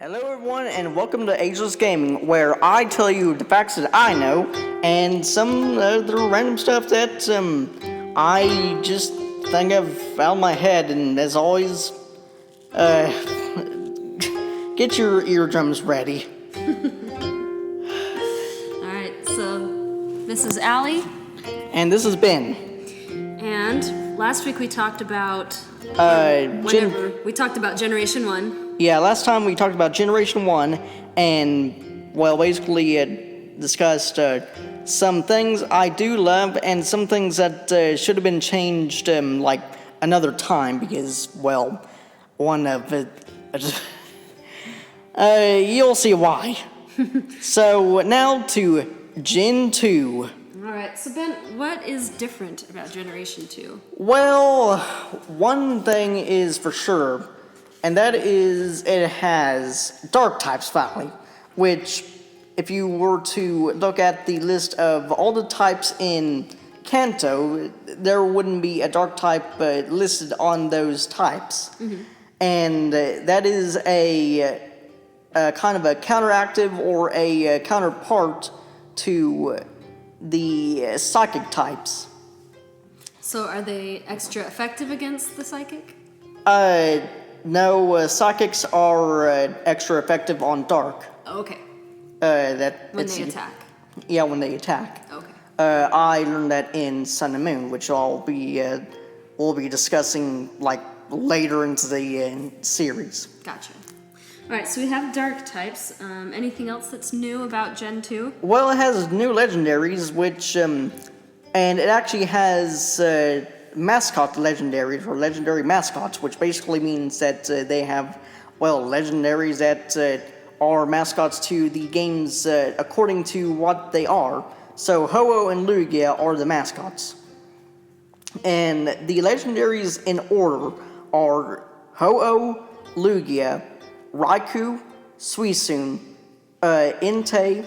Hello everyone and welcome to Ageless Gaming, where I tell you the facts that I know and some other random stuff that I just think of out of my head. And as always, get your eardrums ready. Alright, so this is Allie. And this is Ben. And last week we talked about we talked about Generation 1. Yeah, last time we talked about Generation 1 and, well, basically discussed some things I do love and some things that should have been changed like another time because, well, one of it... you'll see why. So now to Gen 2. Alright, so Ben, what is different about Generation 2? Well, one thing is for sure, and that is it has dark types finally, which if you were to look at the list of all the types in Kanto, there wouldn't be a dark type listed on those types. Mm-hmm. And that is a kind of a counteractive or a counterpart to the psychic types. So are they extra effective against the psychic? No, psychics are extra effective on dark. Okay. When they attack. Yeah, when they attack. Okay. I learned that in Sun and Moon, which we'll be discussing like later into the series. Gotcha. Alright, so we have dark types. Anything else that's new about Gen 2? Well, it has new legendaries, which and it actually has mascot legendaries, or legendary mascots, which basically means that they have, well, legendaries that are mascots to the games according to what they are. So Ho-Oh and Lugia are the mascots. And the legendaries in order are Ho-Oh, Lugia, Raikou, Suicune, Entei,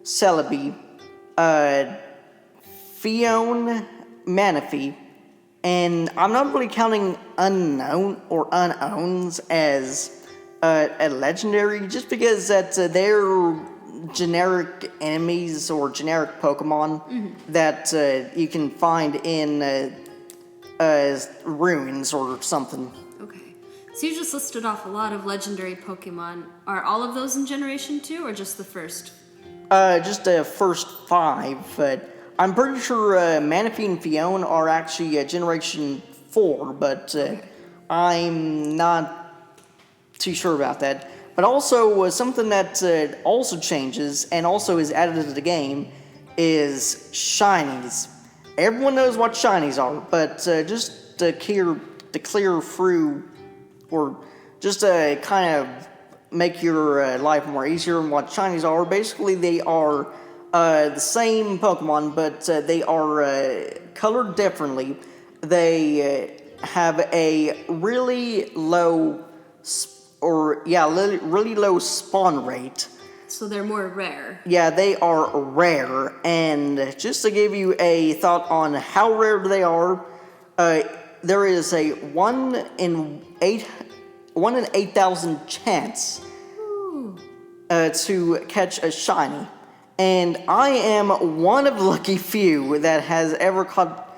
Celebi, Fion, Manaphy, and I'm not really counting unknown or unknowns as a legendary, just because that they're generic enemies or generic Pokemon that you can find in ruins or something. Okay. So you just listed off a lot of legendary Pokemon. Are all of those in Generation 2 or just the first? Just the first 5, but I'm pretty sure Manaphy and Fion are actually Generation 4, but I'm not too sure about that. But also, something that also changes and also is added to the game is shinies. Everyone knows what shinies are, but just to clear through, or just to kind of make your life more easier on what shinies are, basically they are the same Pokemon, but they are colored differently. They have a really low, really low spawn rate. So they're more rare. Yeah, they are rare. And just to give you a thought on how rare they are, there is a 1 in 8,000 chance to catch a shiny. And I am one of the lucky few that has ever caught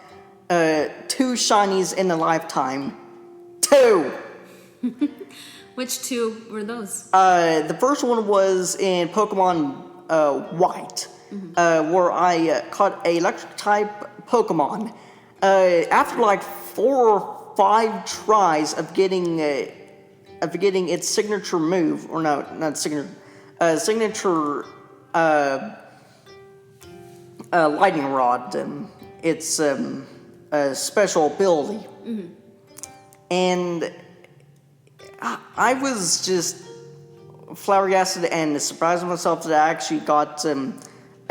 2 shinies in a lifetime. 2! Which 2 were those? The first one was in Pokemon White, where I caught a electric type Pokemon. After like 4 or 5 tries of getting its signature move, or no, not signature, lightning rod, its special ability. And I was just flabbergasted and surprised myself that I actually got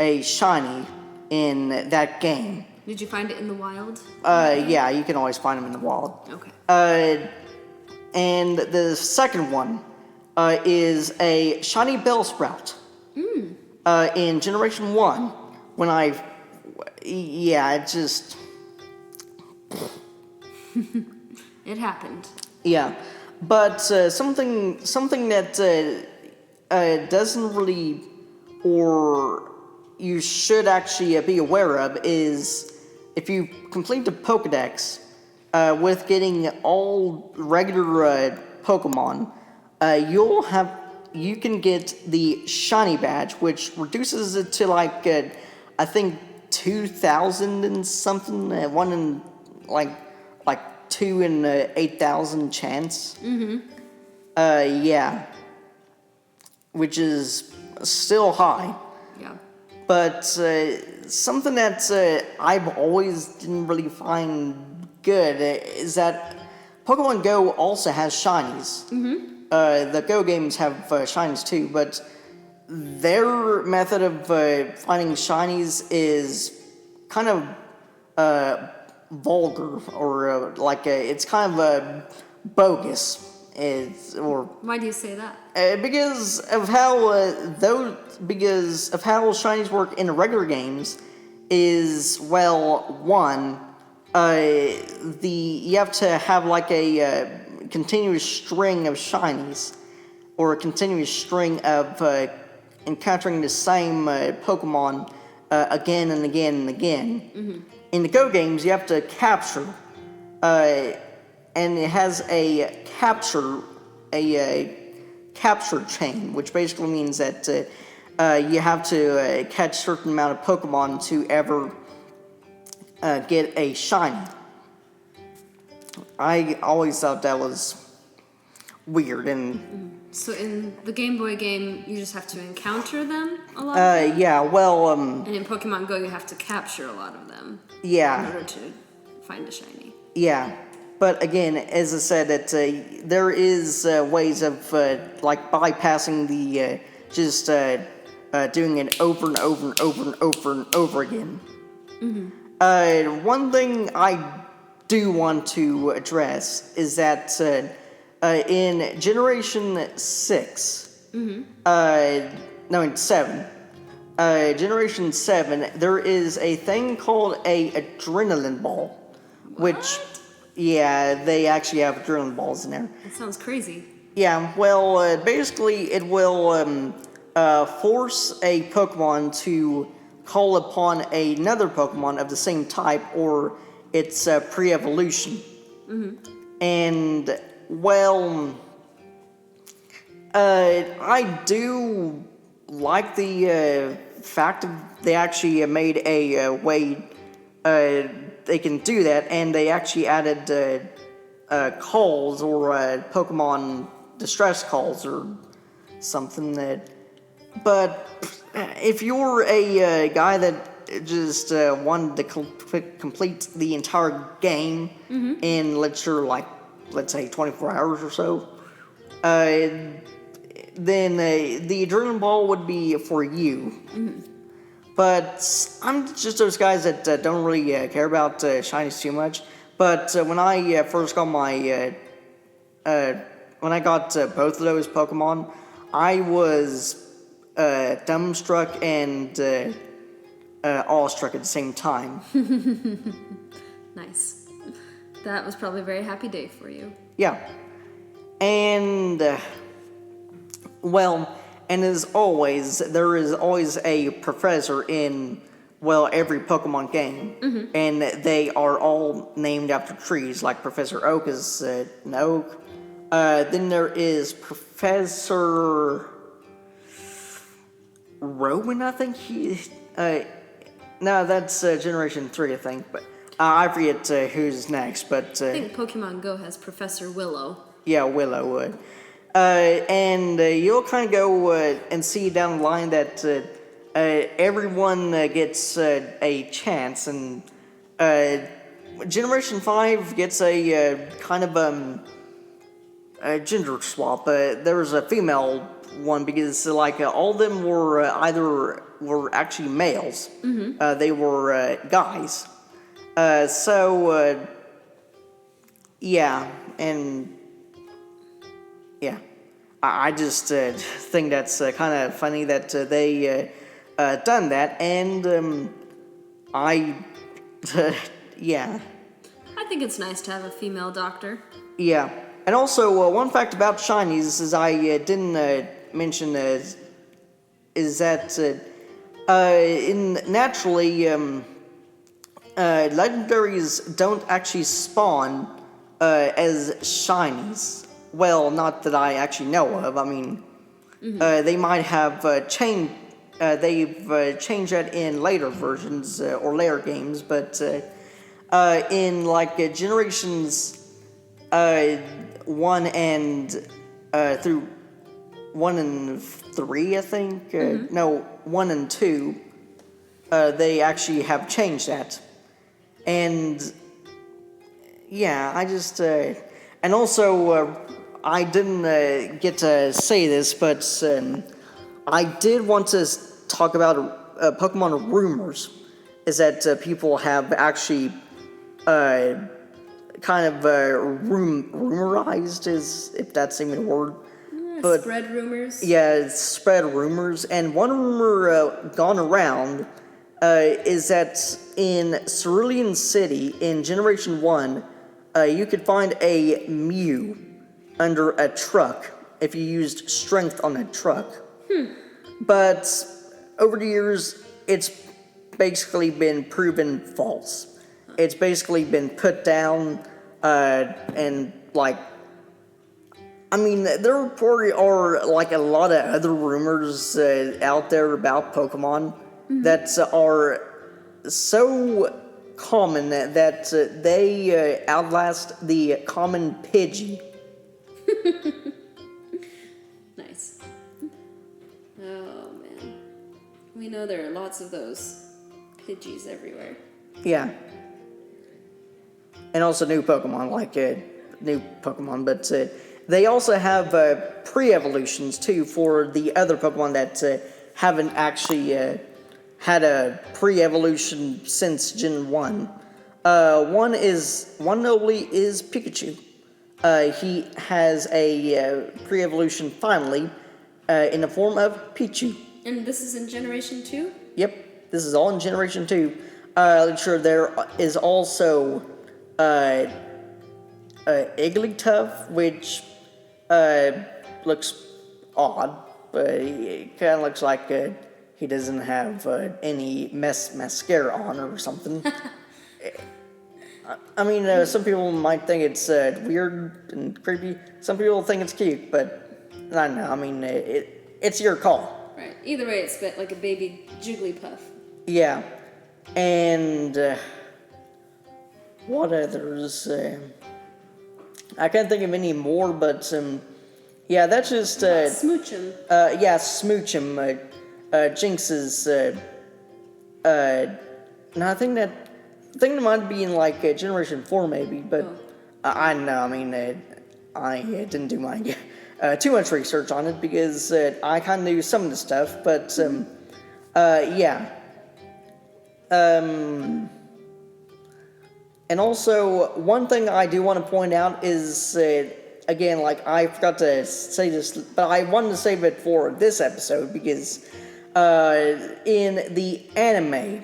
a shiny in that game. Did you find it in the wild? Yeah, you can always find them in the wild. Okay. And the second one is a shiny Bellsprout. In Generation 1, when it just... It happened. Yeah, but something that doesn't really, or you should actually be aware of, is if you complete the Pokedex with getting all regular Pokemon, you can get the shiny badge, which reduces it to like I think 2,000 and something, one in like 2 in 8,000 chance. Yeah, which is still high. Yeah. But something that I've always didn't really find good is that Pokemon Go also has shinies. The Go games have shinies too, but their method of finding shinies is kind of vulgar, or it's kind of bogus. Or Why do you say that? because of how shinies work in the regular games is, well, one, you have to have like a continuous string of shinies, or a continuous string of encountering the same Pokemon again and again and again. In the Go games, you have to capture, and it has a capture chain, which basically means that you have to catch a certain amount of Pokemon to ever get a shiny. I always thought that was weird, and So in the Game Boy game, you just have to encounter them a lot? yeah, well, And in Pokemon Go, you have to capture a lot of them in yeah, order to find a shiny. yeah. But again, as I said, that there is ways of like bypassing the just doing it over and over and over and over and over again. One thing I do want to address is that in Generation 6, no, in 7, Generation 7, there is a thing called a adrenaline ball, which, yeah, they actually have adrenaline balls in there. That sounds crazy. Yeah, well, basically it will force a Pokemon to call upon another Pokemon of the same type, or its pre-evolution. And, well, I do like the fact that they actually made a way they can do that, and they actually added calls, or Pokemon distress calls, or something that. But if you're a guy that just wanted to complete the entire game in, let's say 24 hours or so, then the adrenaline ball would be for you. But I'm just those guys that don't really care about shinies too much. But when I first got my, when I got both of those Pokemon, I was dumbstruck and awestruck at the same time. Nice. That was probably a very happy day for you. Yeah. And, well, and as always, there is always a professor in, well, every Pokemon game. And they are all named after trees, like Professor Oak is an oak. Then there is Professor Rowan, I think no, that's Generation 3, I think, but I forget who's next, but I think Pokemon Go has Professor Willow. yeah, Willow would. And you'll kind of go and see down the line that everyone gets a chance, and Generation 5 gets a kind of a gender swap. There was a female one because all of them were were actually males. They were guys. Yeah, and yeah, I just think that's kind of funny that they done that, and yeah. I think it's nice to have a female doctor. Yeah, and also one fact about shinies is I didn't mention is that naturally legendaries don't actually spawn as shinies. Well, not that I actually know of. I mean, they might have changed. They've changed that in later versions or later games, but in like generations 1 and through 1 and 3, I think. No, 1 and 2. They actually have changed that, and yeah, I just and also I didn't get to say this, but I did want to talk about Pokemon rumors. Is that people have actually kind of rumorized, is if that's even a word. But spread rumors. yeah, spread rumors, and one rumor gone around is that in Cerulean City in Generation 1, you could find a Mew under a truck if you used strength on a truck. But over the years, it's basically been proven false. It's basically been put down, and like, I mean, there probably are like a lot of other rumors out there about Pokemon that are so common that they outlast the common Pidgey. Nice. Oh man, we know there are lots of those Pidgeys everywhere. Yeah. And also new Pokemon, like new Pokemon, but they also have pre-evolutions too for the other Pokemon that haven't actually had a pre-evolution since Gen 1. One notably is Pikachu. He has a pre-evolution finally in the form of Pichu. And this is in Generation 2? Yep, this is all in Generation 2. Sure, there is also Igglytuff, which looks odd, but it kind of looks like he doesn't have any mascara on or something. I mean, some people might think it's weird and creepy. Some people think it's cute, but I don't know. I mean, it's your call. Right. Either way, it's like a baby Jigglypuff. Yeah. And what others? I can't think of any more, but yeah, that's just Smoochum. yeah, Smoochum, Jinx's. No, I think that might be in like Generation 4 maybe, but I don't know. I mean, I didn't do my too much research on it because I kind of knew some of the stuff, but yeah. And also, one thing I do want to point out is, again, like, I forgot to say this, but I wanted to save it for this episode, because in the anime,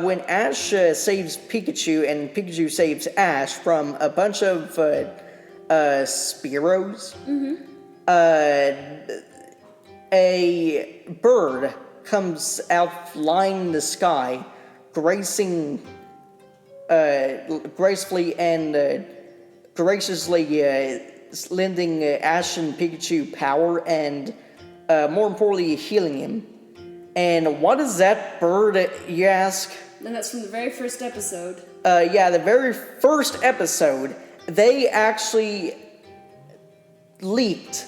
when Ash saves Pikachu, and Pikachu saves Ash from a bunch of Spearows, a bird comes out flying in the sky, gracefully and graciously lending Ash and Pikachu power and, more importantly, healing him. And what is that bird, you ask? And that's from the very first episode. Yeah, the very first episode, they actually leaked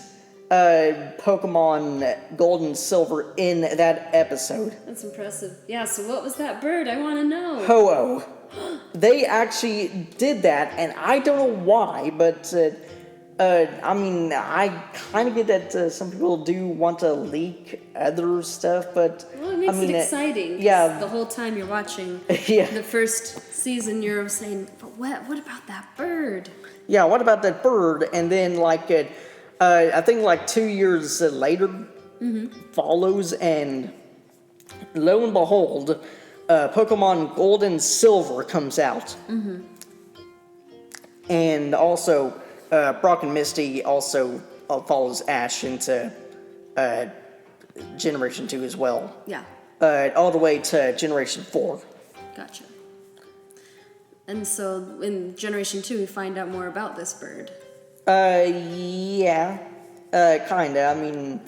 Pokemon Gold and Silver in that episode. That's impressive. Yeah, so what was that bird? I want to know. Ho-Oh. They actually did that, and I don't know why, but I mean, I kind of get that some people do want to leak other stuff, but Well, it makes I mean, it exciting. 'Cause yeah. the whole time you're watching Yeah. the first season, you're saying, but what about that bird? Yeah, what about that bird? And then, like, I think like 2 years later follows, and lo and behold, Pokemon Gold and Silver comes out. And also, Brock and Misty also follows Ash into Generation 2 as well. Yeah, All the way to Generation 4. gotcha. And so in Generation 2, we find out more about this bird. Yeah. Kinda. I mean,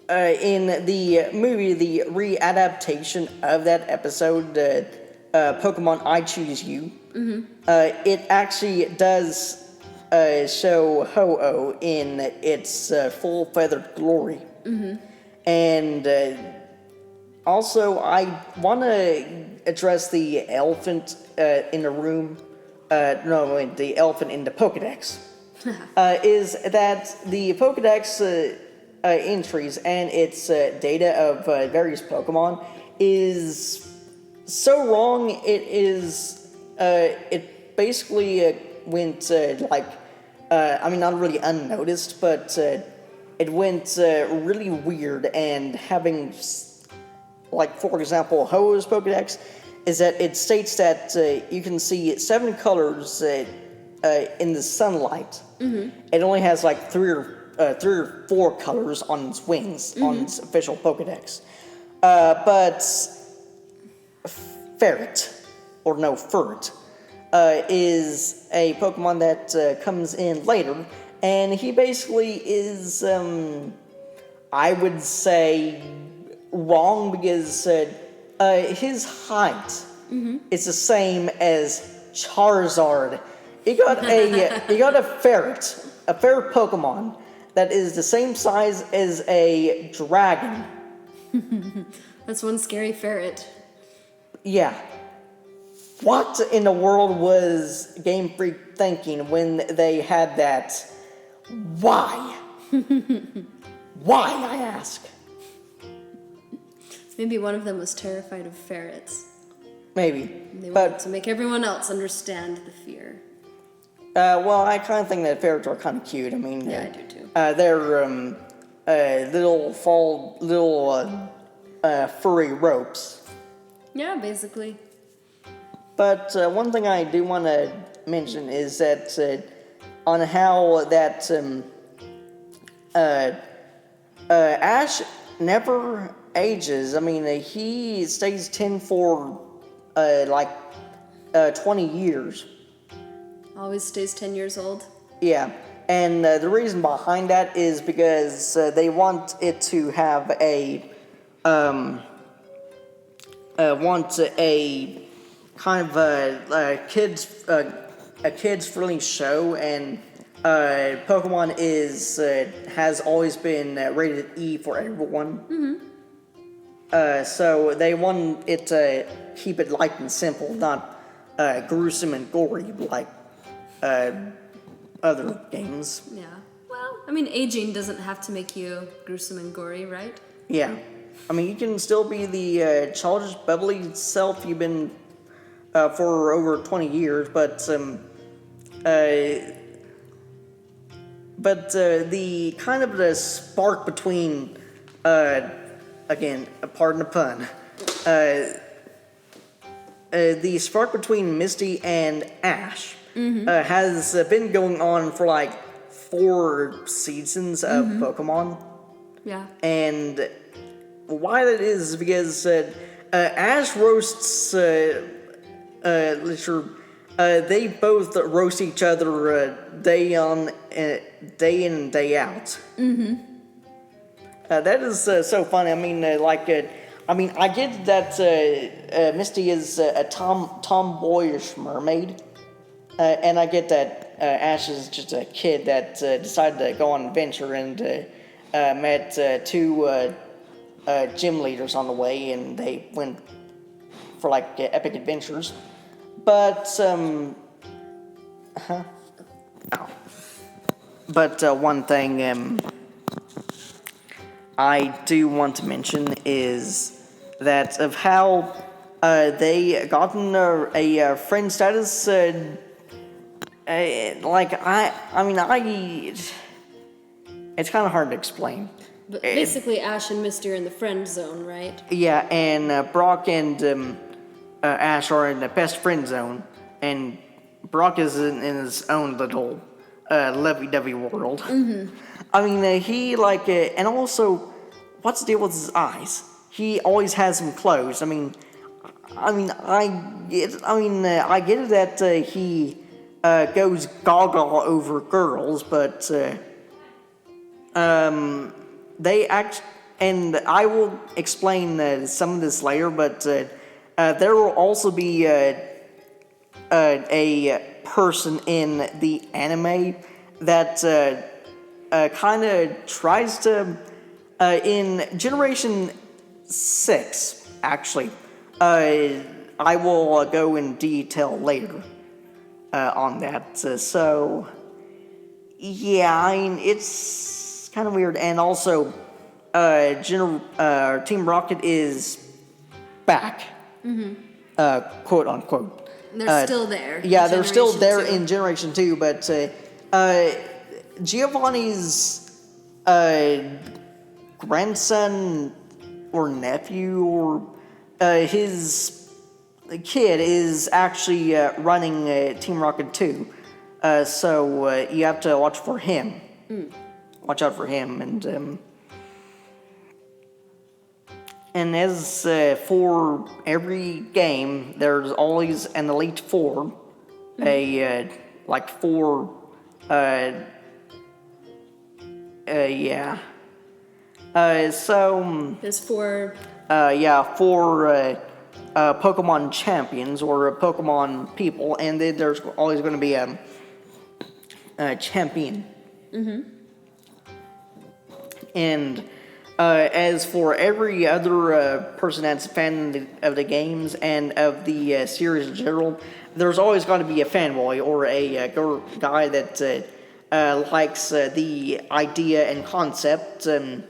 in the movie, the readaptation of that episode, Pokemon I Choose You, it actually does show Ho-Oh in its full feathered glory. And also, I want to address the elephant in the room. No, wait, the elephant in the Pokedex. Is that the Pokedex entries and its data of various Pokemon is so wrong. It is. It basically went I mean, not really unnoticed, but it went really weird. And having, like, for example, Ho-Oh's Pokedex is that it states that you can see 7 colors in the sunlight. It only has like 3 or 4 colors on its wings on its official Pokedex. But Ferret, or no, Ferret, is a Pokemon that comes in later, and he basically is, I would say, wrong because his height is the same as Charizard. You got a ferret Pokemon that is the same size as a dragon. That's one scary ferret. Yeah. What in the world was Game Freak thinking when they had that? Why? Why, I ask? Maybe one of them was terrified of ferrets. Maybe. They wanted to make everyone else understand the fear. Well, I kind of think that ferrets are kind of cute. I mean, Yeah, I do too. They're little furry ropes. Yeah, basically. But one thing I do want to mention is that on how that Ash never ages. I mean, he stays 10 for 20 years. Always stays 10 years old. Yeah, and the reason behind that is because they want it to have a kind of a kids friendly show, and Pokemon has always been rated E for everyone. So they want it to keep it light and simple, not gruesome and gory like other games. Yeah. Well, I mean, aging doesn't have to make you gruesome and gory, right? Yeah. I mean, you can still be the childish, bubbly self you've been for over 20 years, but the kind of the spark between, again, pardon the pun, the spark between Misty and Ash has been going on for like 4 seasons of Pokemon. Yeah. And why that is because Ash roasts, they both roast each other day in and day out. That is so funny. I mean, I get that Misty is a tomboyish mermaid, and I get that Ash is just a kid that decided to go on an adventure and met 2 gym leaders on the way, and they went for like epic adventures. But one thing I do want to mention is that of how they gotten a friend status. It's kind of hard to explain. But basically, Ash and Misty are in the friend zone, right? Yeah, and Brock and Ash are in the best friend zone, and Brock is in his own little lovey-dovey world. I mean, he and also what's the deal with his eyes? He always has them closed. I get it that he goes gaga over girls, but they act, and I will explain some of this later, but there will also be a person in the anime that kind of tries to, in Generation 6, actually. I will go in detail later on that. So, yeah, I mean, it's kind of weird. And also, Team Rocket is back, quote unquote. They're still there. Yeah, they're still there 2. in Generation 2, but Giovanni's grandson or nephew or his kid is actually running Team Rocket 2. So you have to watch for him. Watch out for him. And as for every game, there's always an Elite Four. Like four, yeah. So, There's 4. four Pokemon champions or Pokemon people, and then there's always going to be a champion. And as for every other person that's a fan of the games and of the series in general, there's always going to be a fanboy or a guy that likes the idea and concept of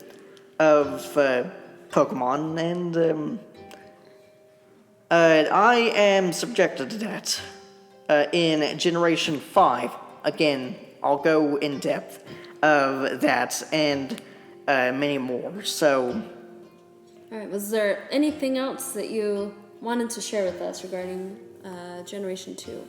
Pokemon, and I am subjected to that. In Generation 5, again, I'll go in depth of that and many more. So, All right. Was there anything else that you wanted to share with us regarding Generation 2?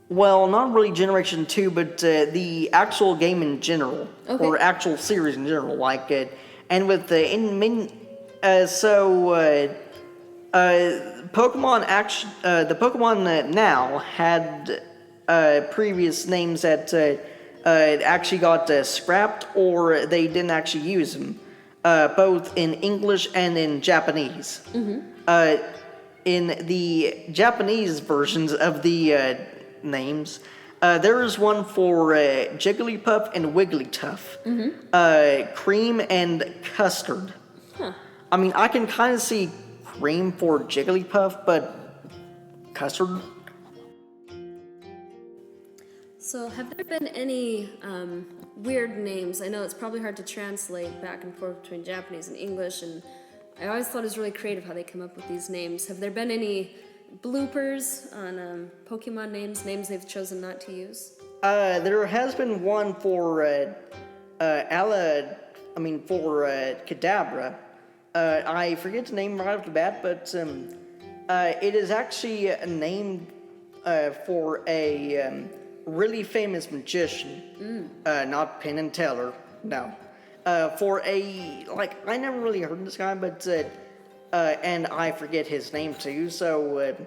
Well, not really Generation 2, but the actual game in general, Okay. or actual series in general, like and with the Pokemon the Pokemon now had previous names that actually got scrapped, or they didn't actually use them, both in English and in Japanese. In the Japanese versions of the names, there is one for Jigglypuff and Wigglytuff, Cream and Custard. I mean, I can kind of see Cream for Jigglypuff, but Custard? So, have there been any weird names? I know it's probably hard to translate back and forth between Japanese and English, and I always thought it was really creative how they come up with these names. Have there been any bloopers on Pokemon names they've chosen not to use? There has been one for Kadabra. I forget the name right off the bat, but it is actually named for a really famous magician. Not Penn and Teller, no. For a, I never really heard of this guy, but, and I forget his name too, so, Is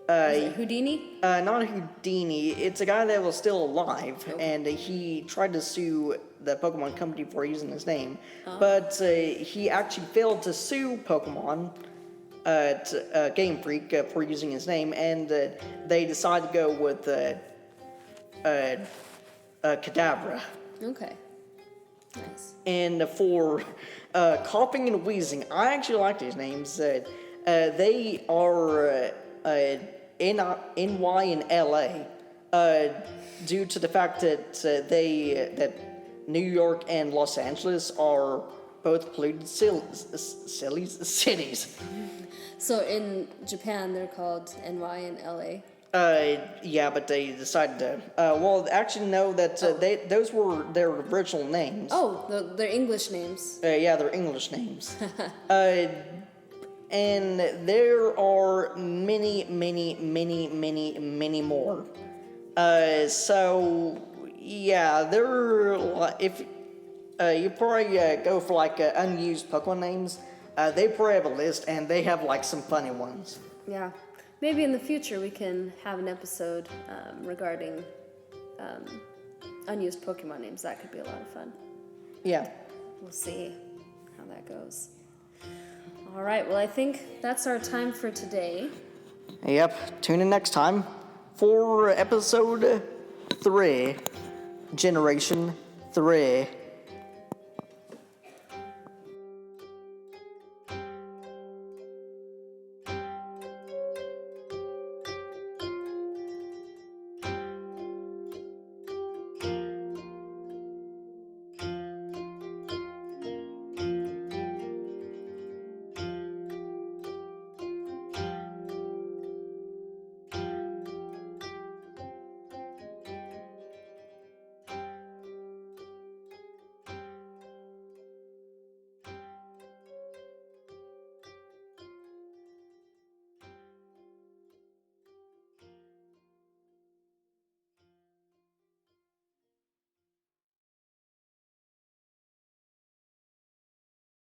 it Houdini? not Houdini, it's a guy that was still alive, and he tried to sue the Pokemon company for using his name, but he actually failed to sue Pokemon, Game Freak, for using his name, and they decided to go with Kadabra. Okay. Nice. And for coughing and wheezing, I actually like these names. They are NY and LA, due to the fact that that New York and Los Angeles are both polluted cities. So in Japan, they're called NY and LA. Yeah, but they decided to. Well, actually, no. Those were their original names. Oh, they're English names. Yeah, they're English names. And there are many, many, many, many, many more. So Yeah, if you probably go for like unused Pokemon names, they probably have a list and they have like some funny ones. Yeah. Maybe in the future we can have an episode regarding unused Pokemon names. That could be a lot of fun. Yeah. We'll see how that goes. All right, well, I think that's our time for today. Yep. Tune in next time for episode 3, Generation 3.